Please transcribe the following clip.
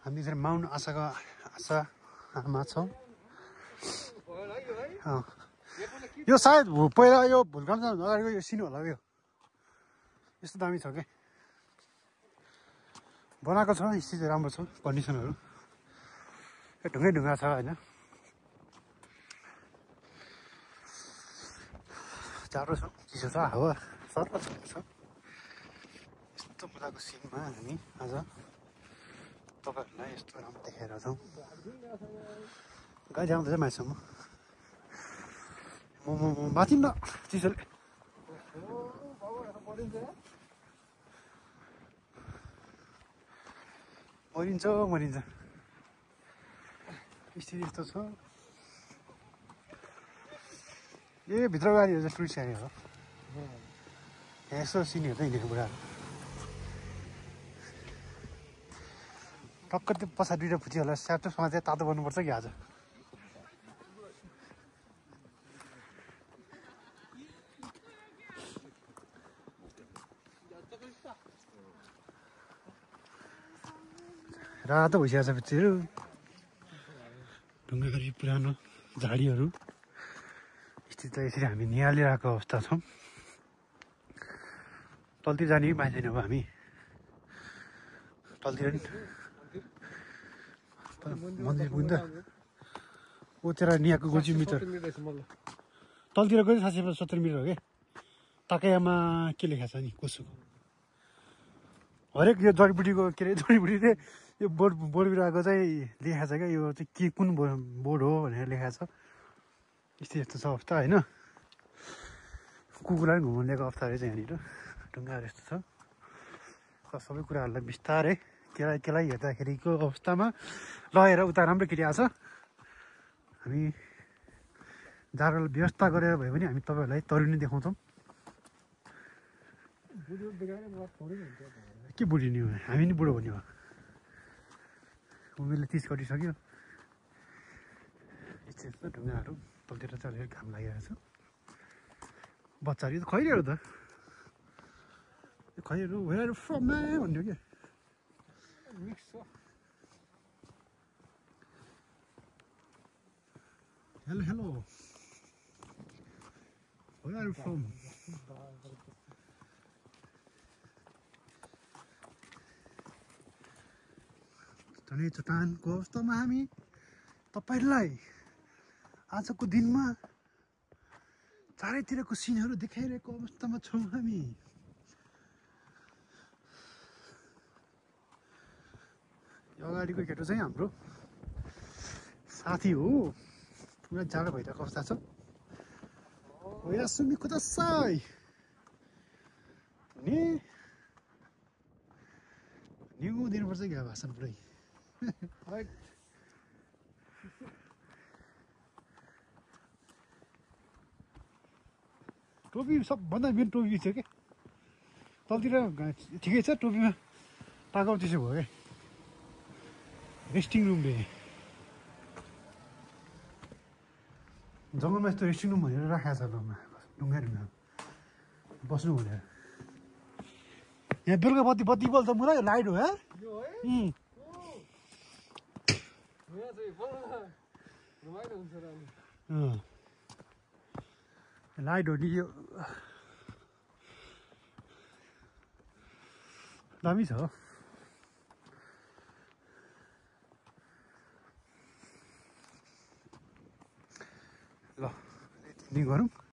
हामी चाहिँ माउन्ट आशामा छौँ। यो सायद पहिला यो भुलकाम जानु अगाडिको यो सिन होला यो यस्तो दामी छ क्या बनाएको छ स्थिति राम्रो छ कन्डिसनहरू ढुङ्गै ढुङ्गा छ होइन जाडो छ चिसो छ हावा सर्ला छ यस्तो मजाको सिनमा हामी आज तपाईँहरूलाई यस्तो राम्रो देखाएर छौँ गाडी आउँदैछ मान्छेसम्म म माथि न चिसोले मरिन्छ स्थिति यस्तो छ ए भित्र गाडीहरू चाहिँ टुरिस्ट गाडी हो यहाँ यसो सिनहरू चाहिँ हिँडेको बुढाहरू टक्क त्यो पछाडि दुइटा फुटी होला स्यापटपसँग चाहिँ तातो गर्नुपर्छ कि आज रातो भइसकेको छ भित्रहरू ढुङ्गाघरि पुरानो झाडीहरू स्थित यसरी हामी निहालिरहेको अवस्था छौँ तलतिर जाने कि माथि जाने अब हामी तलतिर मन्दिर पुग्दा ओतेर नियाको गोजी मिटर तलतिर गयो 770 मिटर हो क्या ताकायामा के लेखाएको छ नि कसोको हरेक यो जडीबुटीको के अरे जडीबुटी चाहिँ यो बोर्ड बिरुवाको चाहिँ लेखाएको छ क्या यो चाहिँ के कुन बोर्ड हो भनेर लेखाएको छ यस्तो छ अवस्था होइन कुकुरलाई पनि घुमाउनु ल्याएको अवस्था रहेछ यहाँनिर ढुङ्गाहरू यस्तो छ सबै कुराहरूलाई बिस्तारै केलाई हेर्दाखेरिको अवस्थामा लगेर उता राम्रो खिचिएको छ हामी जाडोलाई व्यवस्था गरेर भए पनि हामी तपाईँहरूलाई तरुनी देखाउँछौँ के बुढी नि हो हामी नि बुढो हुने हो उमेरले 30 कटिसक्यो यस्तो ढुङ्गाहरू तलतिर चाहिँ अलिअलि घाम लागिरहेको छ बच्चाहरू यो त खैरेहरू त खैहरू वेयर फ्रम भन्यो क्या मिक्स छ हेलो वेयर फ्रम धनी चट्टानको अवस्थामा हामी तपाईँलाई आजको दिनमा चारैतिरको सिनहरू देखाइरहेको अवस्थामा छौँ हामी यो अगाडिको केटो चाहिँ हाम्रो साथी हो पुरा जाडो भइरहेको अवस्था छ सुमी खुदा साई नि निगु दिनुपर्छ क्या भाषण पुरै टोपी सबभन्दा मेन टोपी थियो क्या तलतिर ठिकै छ टोपीमा टाकाउ त्यसो भयो क्या रेस्टिङ रुम रे जङ्गलमा यस्तो रेस्टिङ रुम भनेर राखेको छ ढुङ्गा बस्नु भनेर यहाँ बेलुका बत्ती बल्छ मुला यो लाइट हो है लाइट हो नि यो दामी छ ल यति गरौँ